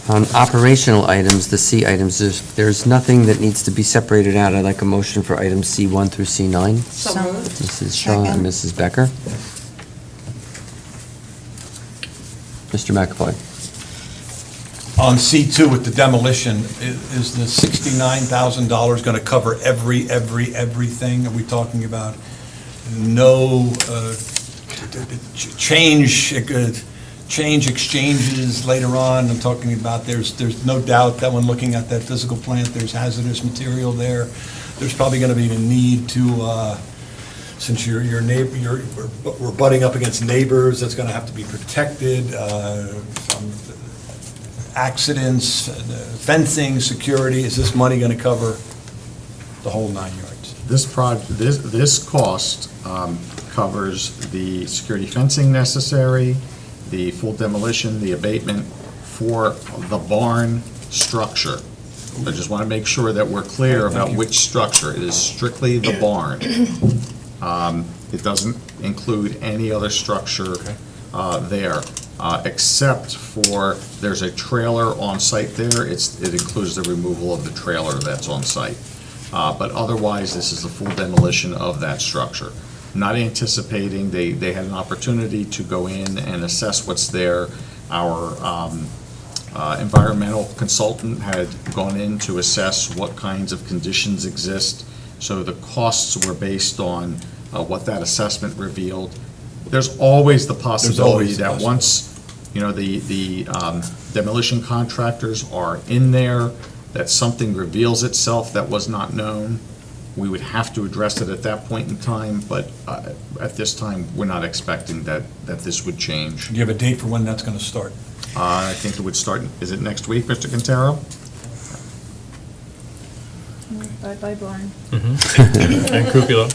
On operational items, the C items, there's nothing that needs to be separated out. I'd like a motion for items C1 through C9. So moved. Mrs. Shaw and Mrs. Becker. Mr. McAvoy. On C2 with the demolition, is the $69,000 going to cover everything? Are we talking about no change exchanges later on? I'm talking about there's no doubt that when looking at that physical plant, there's hazardous material there. There's probably going to be a need to, since your neighbor, we're butting up against neighbors, that's going to have to be protected. From accidents, fencing, security. Is this money going to cover the whole 9 yards? This cost covers the security fencing necessary, the full demolition, the abatement for the barn structure. I just want to make sure that we're clear about which structure. It is strictly the barn. It doesn't include any other structure there, except for, there's a trailer on site there. It includes the removal of the trailer that's on site. But otherwise, this is the full demolition of that structure. Not anticipating, they had an opportunity to go in and assess what's there. Our environmental consultant had gone in to assess what kinds of conditions exist. So the costs were based on what that assessment revealed. There's always the possibility that once, the demolition contractors are in there, that something reveals itself that was not known, we would have to address it at that point in time, but at this time, we're not expecting that this would change. Do you have a date for when that's going to start? I think it would start, is it next week, Mr. Quintero? Bye-bye, barn. And cupola.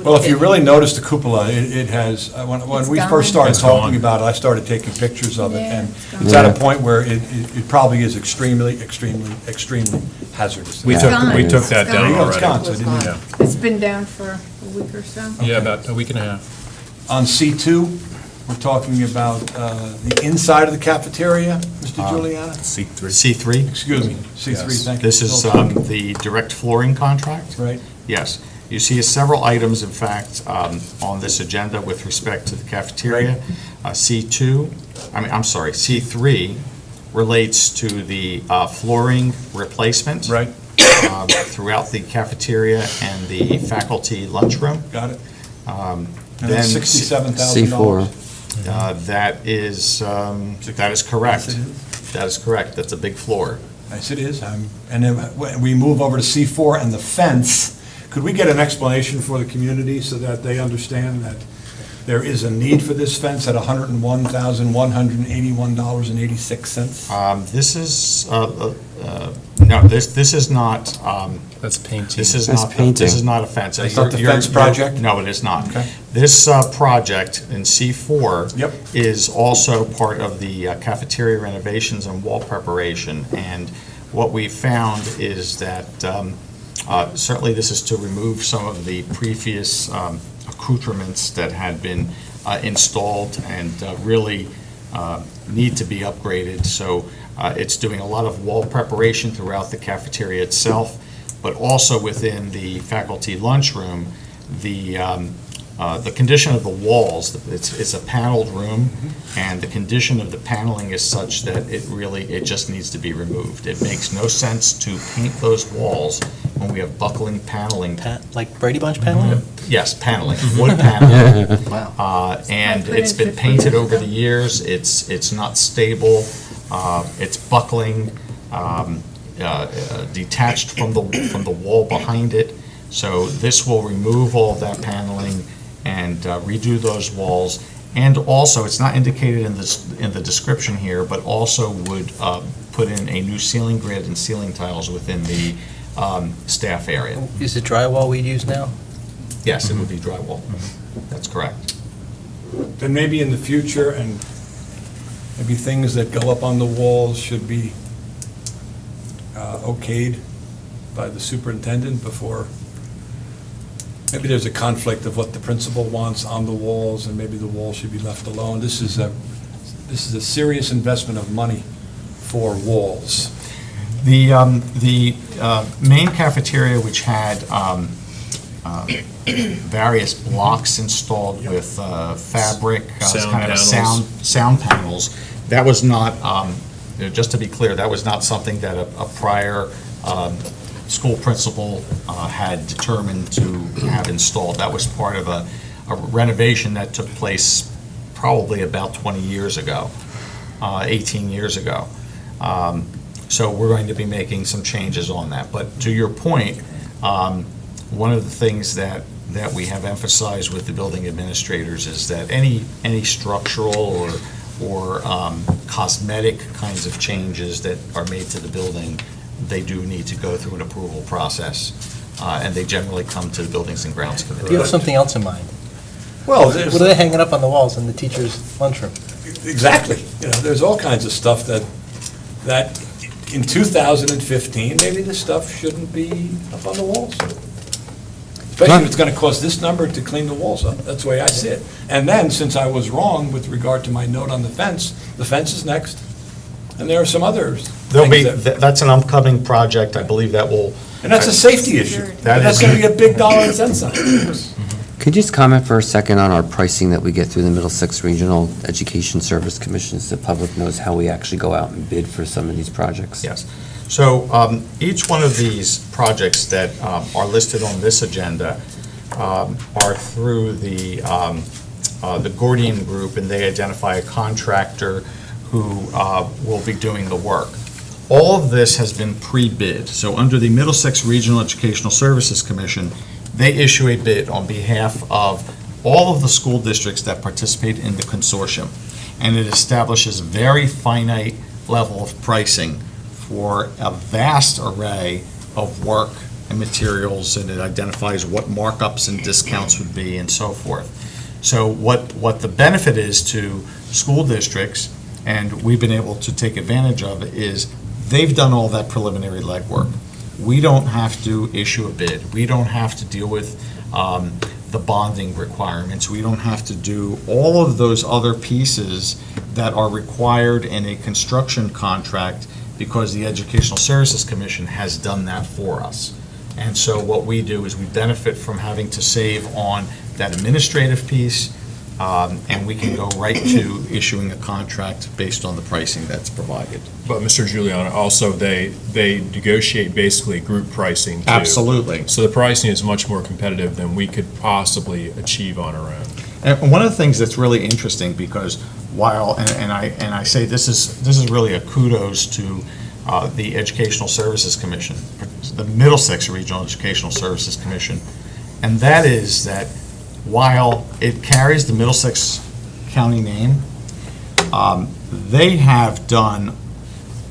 Well, if you really notice the cupola, it has, when we It's first gone. started It's talking gone. about it, I started taking pictures of it, Yeah, and it's gone. it's at a point where it probably is extremely hazardous. We It's took, gone. we took that It's down gone. It's already. gone, so it didn't- Yeah. It's been down for a week or so. Yeah, about a week and a half. On C2, we're talking about the inside of the cafeteria, Mr. Giuliano? C3? Excuse me, C3, Yes. thank you. This is the direct flooring contract? Right. Yes. You see several items, in fact, on this agenda with respect to the cafeteria. C3 relates to the flooring replacement. Right, Throughout the cafeteria and the faculty lunchroom. got it. And Then that's $67,000. C4. That is correct. Yes, it is. That is correct. That's a big floor. Yes, it is. And then when we move over to C4 and the fence, could we get an explanation for the community so that they understand that there is a need for this fence at $101,181.86? This is, no, this is not, That's painting. this is That's not, painting. this is not a fence. It's not the fence project? No, it is not. Okay. This project in C4 Yep. is also part of the cafeteria renovations and wall preparation. And what we found is that certainly this is to remove some of the previous accoutrements that had been installed and really need to be upgraded. So it's doing a lot of wall preparation throughout the cafeteria itself, but also within the faculty lunchroom. The condition of the walls, it's a paneled room, and the condition of the paneling is such that it just needs to be removed. It makes no sense to paint those walls when we have buckling paneling. Like Brady Bunch paneling? Yes, paneling, wood paneling. Wow. And I put it's in been 50 painted years over ago. the years, it's not stable, it's buckling, detached from the wall behind it. So this will remove all of that paneling and redo those walls. And also, it's not indicated in the description here, but also would put in a new ceiling grid and ceiling tiles within the staff area. Is it drywall we use now? Yes, it would be drywall. That's correct. Then maybe in the future, and maybe things that go up on the walls should be okayed by the superintendent before, maybe there's a conflict of what the principal wants on the walls, and maybe the wall should be left alone. This is a serious investment of money for walls? The main cafeteria, which had various blocks installed with fabric, Sound kind of panels. sound panels, that was not, just to be clear, that was not something that a prior school principal had determined to have installed. That was part of a renovation that took place probably about 20 years ago, 18 years ago. So we're going to be making some changes on that. But to your point, one of the things that we have emphasized with the building administrators is that any structural or cosmetic kinds of changes that are made to the building, they do need to go through an approval process, and they generally come to the Buildings and Grounds Do you Committee. have something else in mind? Well, What are they hanging up on the walls in the teacher's lunchroom? exactly. There's all kinds of stuff that in 2015, maybe this stuff shouldn't be up on the walls. Especially if it's going to cost this number to clean the walls up. That's the way I see it. And then, since I was wrong with regard to my note on the fence is next. And there are some others. There'll be, that's an upcoming project, I believe that will. And that's a safety issue. That That's is- going to be a big dollar and cent sign. Could you just comment for a second on our pricing that we get through the Middlesex Regional Education Service Commission, so the public knows how we actually go out and bid for some of these projects? Yes. So each one of these projects that are listed on this agenda are through the Gordian Group, and they identify a contractor who will be doing the work. All of this has been pre-bid. So under the Middlesex Regional Educational Services Commission, they issue a bid on behalf of all of the school districts that participate in the consortium. And it establishes a very finite level of pricing for a vast array of work and materials, and it identifies what markups and discounts would be and so forth. So what the benefit is to school districts, and we've been able to take advantage of, is they've done all that preliminary legwork. We don't have to issue a bid. We don't have to deal with the bonding requirements. We don't have to do all of those other pieces that are required in a construction contract, because the Educational Services Commission has done that for us. And so what we do is we benefit from having to save on that administrative piece, and we can go right to issuing a contract based on the pricing that's provided. But Mr. Giuliano, also, they negotiate basically group pricing too. Absolutely. So the pricing is much more competitive than we could possibly achieve on our own. And one of the things that's really interesting, because while, and I say this is really a kudos to the Educational Services Commission, the Middlesex Regional Educational Services Commission, and that is that while it carries the Middlesex County name, they have done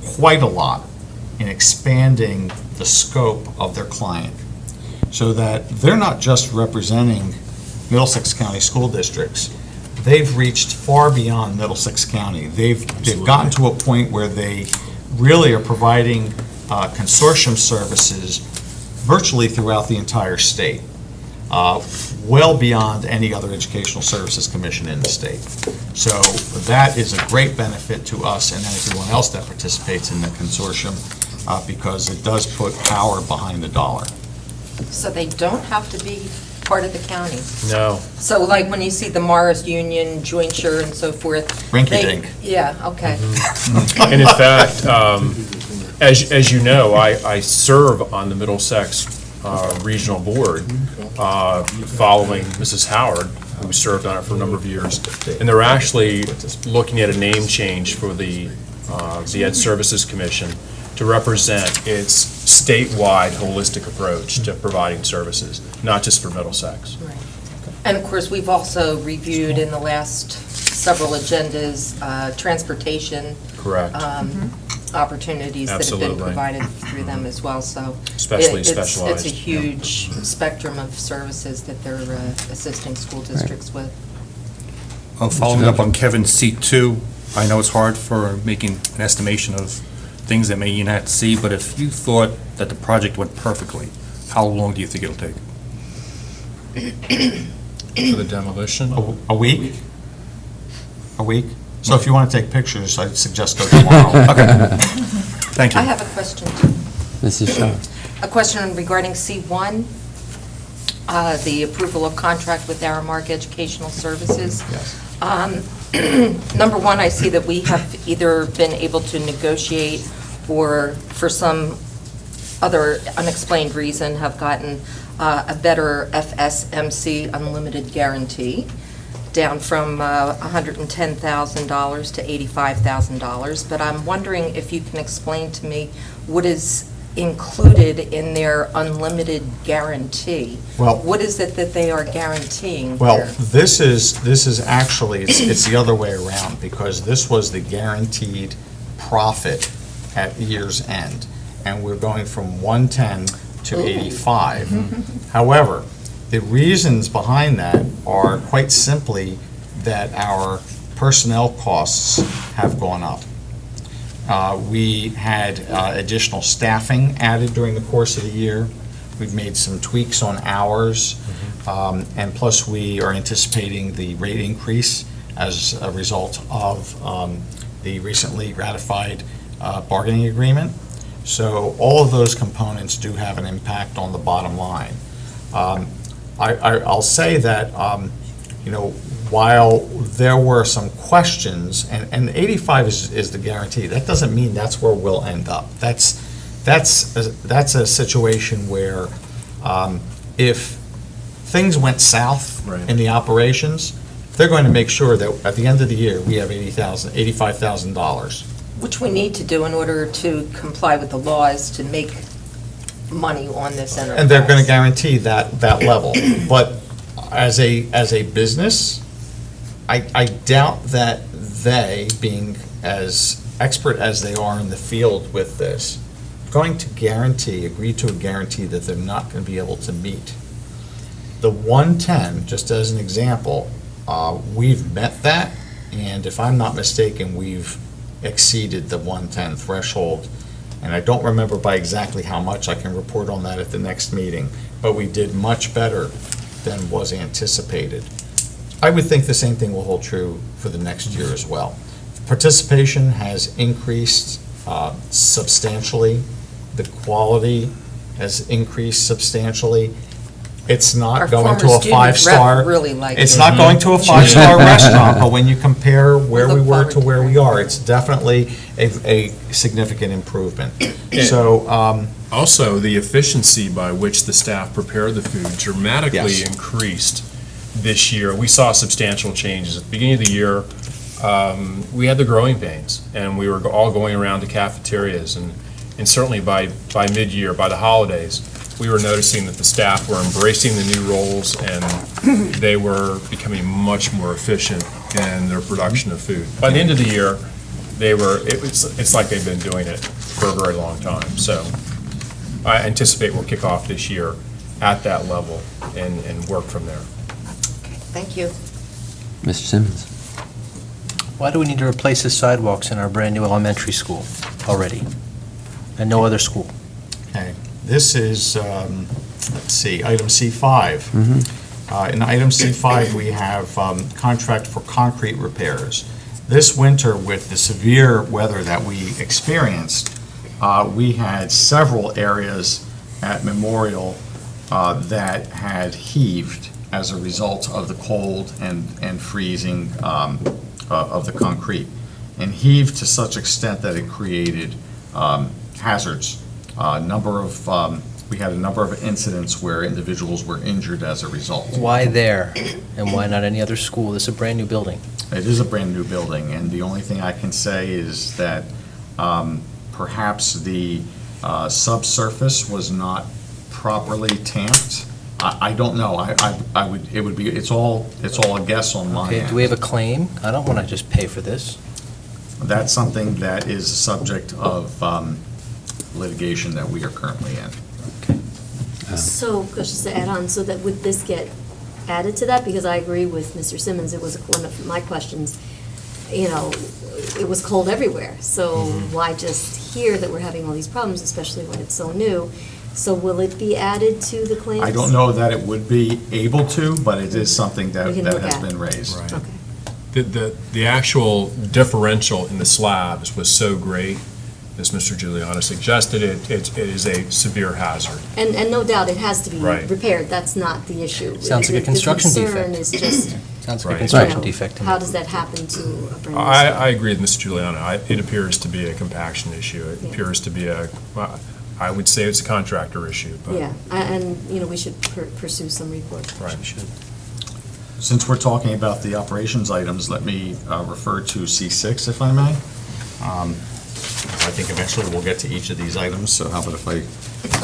quite a lot in expanding the scope of their client, so that they're not just representing Middlesex County school districts. They've reached far beyond Middlesex County. They've gotten to a point where they really are providing consortium services virtually throughout the entire state, well beyond any other educational services commission in the state. So that is a great benefit to us and everyone else that participates in the consortium, because it does put power behind the dollar. So they don't have to be part of the county? No. So like when you see the Morris Union, jointure and so forth? Rinky they- dink. Yeah, okay. And in fact, as you know, I serve on the Middlesex Regional Board following Mrs. Howard, who served on it for a number of years. And they're actually looking at a name change for the Ed Services Commission to represent its statewide holistic approach to providing services, not just for Middlesex. Right. And of course, we've also reviewed in the last several agendas, transportation Correct. Opportunities that have been Absolutely. provided through them as well, so. Especially it's- specialized, It's a huge spectrum of services that they're assisting school districts with. Following up on Kevin's C2, I know it's hard for making an estimation of things that may you not see, but if you thought that the project went perfectly, how long do you think it'll take? For the demolition? A week? A week? So if you want to take pictures, I'd suggest go tomorrow. Okay. Thank you. I have a question too. Mrs. Shaw? A question regarding C1, the approval of contract with Aramark Educational Services. Yes. Number one, I see that we have either been able to negotiate or for some other unexplained reason have gotten a better FSMC unlimited guarantee, down from $110,000 to $85,000. But I'm wondering if you can explain to me what is included in their unlimited guarantee? Well- What is it that they are guaranteeing Well, here? this is actually, it's the other way around, because this was the guaranteed profit at year's end, and we're going from 110 to 85. However, the reasons behind that are quite simply that our personnel costs have gone up. We had additional staffing added during the course of the year. We've made some tweaks on hours, and plus we are anticipating the rate increase as a result of the recently ratified bargaining agreement. So all of those components do have an impact on the bottom line. I'll say that, while there were some questions, and 85 is the guarantee, that doesn't mean that's where we'll end up. That's a situation where if things went south Right. in the operations, they're going to make sure that at the end of the year, we have $85,000. Which we need to do in order to comply with the laws to make money on this enterprise. And they're going to guarantee that level. But as a business, I doubt that they, being as expert as they are in the field with this, going to agree to a guarantee that they're not going to be able to meet. The 110, just as an example, we've met that, and if I'm not mistaken, we've exceeded the 110 threshold. And I don't remember by exactly how much. I can report on that at the next meeting. But we did much better than was anticipated. I would think the same thing will hold true for the next year as well. Participation has increased substantially. The quality has increased substantially. It's Our not going to former a student rep five-star. really liked It's it. not going to a five-star restaurant, but when you compare where We we look were forward to to where it. we are, it's definitely a significant improvement. So, Also, the efficiency by which the staff prepared the food dramatically Yes. increased this year. We saw substantial changes. At the beginning of the year, we had the growing pains, and we were all going around to cafeterias, and certainly by mid-year, by the holidays, we were noticing that the staff were embracing the new roles, and they were becoming much more efficient in their production of food. By the end of the year, it's like they've been doing it for a very long time. So I anticipate we'll kick off this year at that level and work from there. Thank you. Mr. Simmons? Why do we need to replace the sidewalks in our brand-new elementary school already, and no other school? okay, this is, let's see, item C5. In item C5, we have contract for concrete repairs. This winter, with the severe weather that we experienced, we had several areas at Memorial that had heaved as a result of the cold and freezing of the concrete, and heaved to such extent that it created hazards. We had a number of incidents where individuals were injured as a result. Why there, and why not any other school? This is a brand-new building. It is a brand-new building, and the only thing I can say is that perhaps the subsurface was not properly tamped. I don't know. It's all a guess on my Okay, end. do we have a claim? I don't want to just pay for this. That's something that is a subject of litigation that we are currently in. So, just to add on, so that would this get added to that? Because I agree with Mr. Simmons, it was one of my questions. It was cold everywhere, so why just here that we're having all these problems, especially when it's so new? So will it be added to the claims? I don't know that it would be able to, but it is something that We can look has at. been raised. Okay. The actual differential in the slabs was so great, as Mr. Giuliano suggested, it is a severe hazard. And no doubt, it has to be Right. repaired, that's not the issue. Sounds like a construction The defect. concern is just, Sounds like a Right. construction you know, defect to me. how does that happen to a brand new school? I agree with Mr. Giuliano. It appears to be a compaction issue. It Yeah. appears to be well, I would say it's a contractor issue, but. Yeah, and, you know, we should pursue some recourse. Right. Since we're talking about the operations items, let me refer to C6, if I may. I think eventually we'll get to each of these items, so how about if I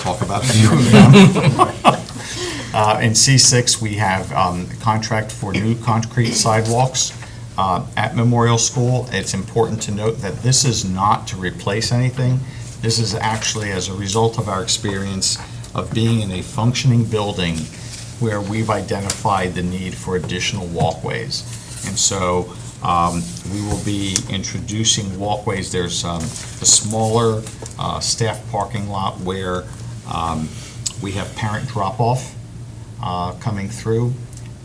talk about a few of them? In C6, we have a contract for new concrete sidewalks at Memorial School. It's important to note that this is not to replace anything. This is actually as a result of our experience of being in a functioning building where we've identified the need for additional walkways. And so we will be introducing walkways. There's a smaller staff parking lot where we have parent drop-off coming through.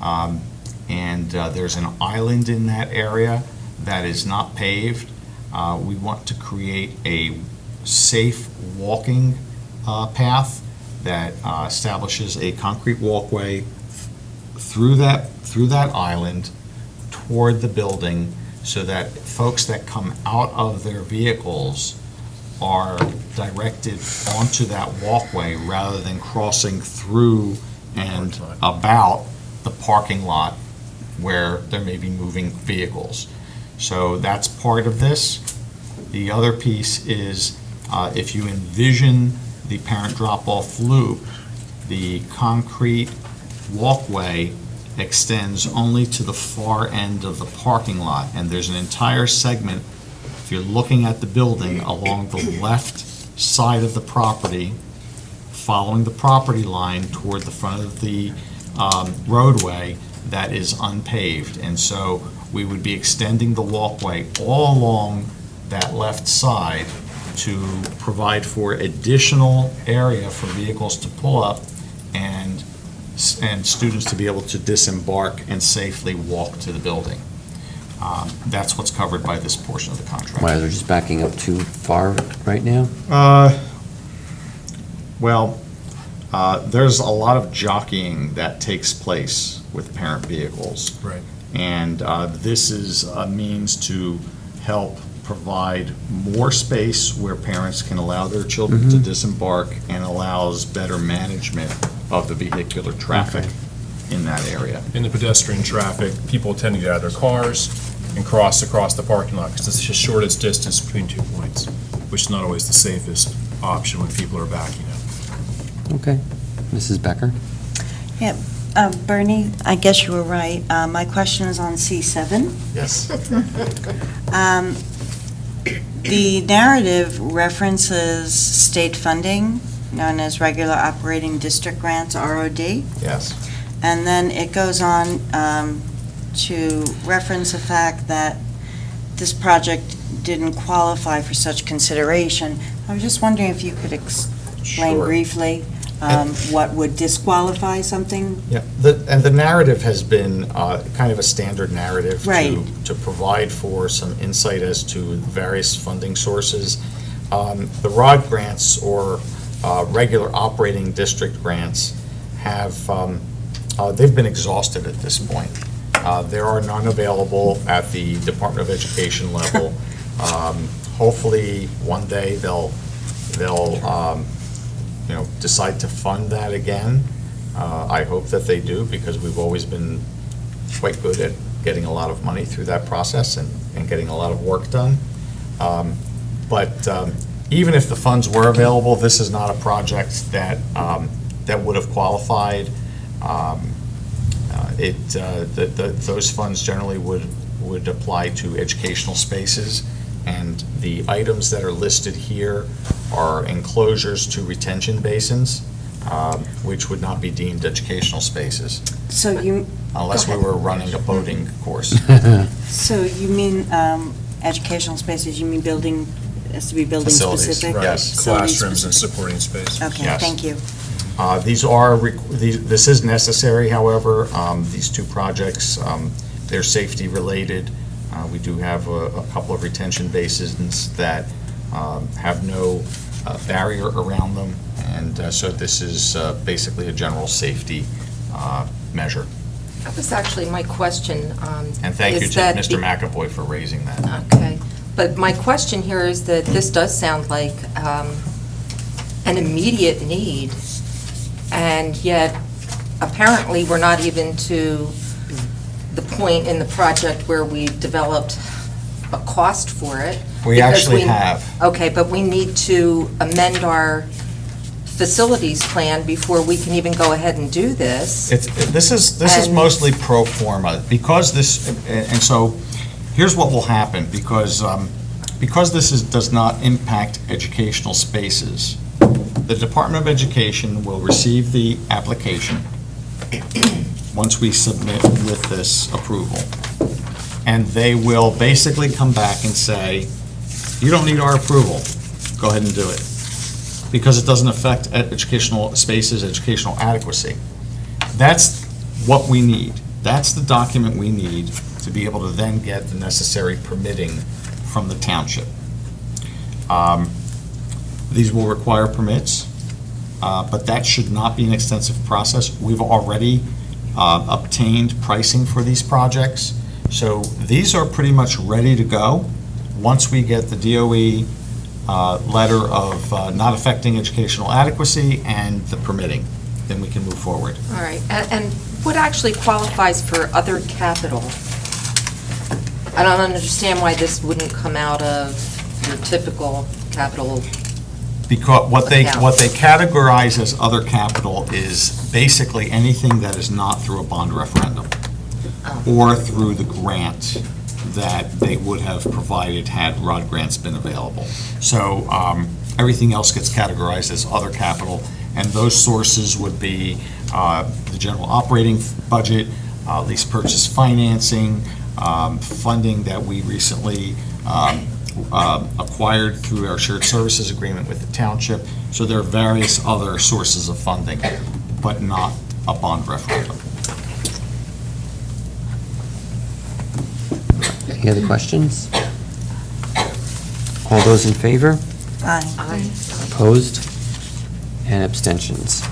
And there's an island in that area that is not paved. We want to create a safe walking path that establishes a concrete walkway through that island toward the building so that folks that come out of their vehicles are directed onto that walkway rather than crossing through and about the parking lot where there may be moving vehicles. So that's part of this. The other piece is if you envision the parent drop-off loop, the concrete walkway extends only to the far end of the parking lot, and there's an entire segment, if you're looking at the building, along the left side of the property, following the property line toward the front of the roadway that is unpaved. And so we would be extending the walkway all along that left side to provide for additional area for vehicles to pull up and students to be able to disembark and safely walk to the building. That's what's covered by this portion of the contract. Why, they're just backing up too far right now? There's a lot of jockeying that takes place with parent vehicles. Right. And this is a means to help provide more space where parents can allow their children to disembark and allows better management of the vehicular traffic in that area. In the pedestrian traffic, people tend to get out of their cars and cross across the parking lot because it's the shortest distance between 2 points, which is not always the safest option when people are backing up. Okay. Mrs. Becker? Yeah, Bernie, I guess you were right. My question is on C7. Yes. The narrative references state funding, known as regular operating district grants, ROD, Yes. and then it goes on to reference the fact that this project didn't qualify for such consideration. I was just wondering if you could explain Sure. briefly what would disqualify something? Yeah, and the narrative has been kind of a standard narrative Right. to provide for some insight as to various funding sources. The ROD grants, or regular operating district grants, have, they've been exhausted at this point. There are none available at the Department of Education level. Hopefully, one day they'll decide to fund that again. I hope that they do, because we've always been quite good at getting a lot of money through that process and getting a lot of work done. But even if the funds were available, this is not a project that would have qualified. Those funds generally would apply to educational spaces, and the items that are listed here are enclosures to retention basins, which would not be deemed educational spaces, So you, unless we were running a boating course. so you mean educational spaces, you mean building, has to be building Facilities, specific? right. Yes. Facility Classrooms and specific. supporting space. Okay, Yes. thank you. This is necessary, however. These two projects They're safety related. We do have a couple of retention basins that have no barrier around them, and so this is basically a general safety measure. That was actually my question. And thank you is to that Mr. McAvoy for raising that. Okay, but my question here is that this does sound like an immediate need, and yet apparently we're not even to the point in the project where we've developed a cost for it. We because actually have. Okay, but we need to amend our facilities plan before we can even go ahead and do this. This is And- mostly pro forma, because this, and so, here's what will happen, because this does not impact educational spaces. The Department of Education will receive the application once we submit with this approval. And they will basically come back and say, you don't need our approval, go ahead and do it. Because it doesn't affect educational spaces, educational adequacy. That's what we need. That's the document we need to be able to then get the necessary permitting from the township. These will require permits, but that should not be an extensive process. We've already obtained pricing for these projects, so these are pretty much ready to go. Once we get the DOE letter of not affecting educational adequacy and the permitting, then we can move forward. All right, and what actually qualifies for other capital? I don't understand why this wouldn't come out of your typical capital. Because what they Account. categorize as other capital is basically anything that is not through a bond referendum or through the grant that they would have provided had ROD grants been available. So everything else gets categorized as other capital, and those sources would be the general operating budget, lease purchase financing, funding that we recently acquired through our shared services agreement with the township. So there are various other sources of funding, but not a bond referendum. Any other questions? All those in favor? Aye. Opposed? And abstentions?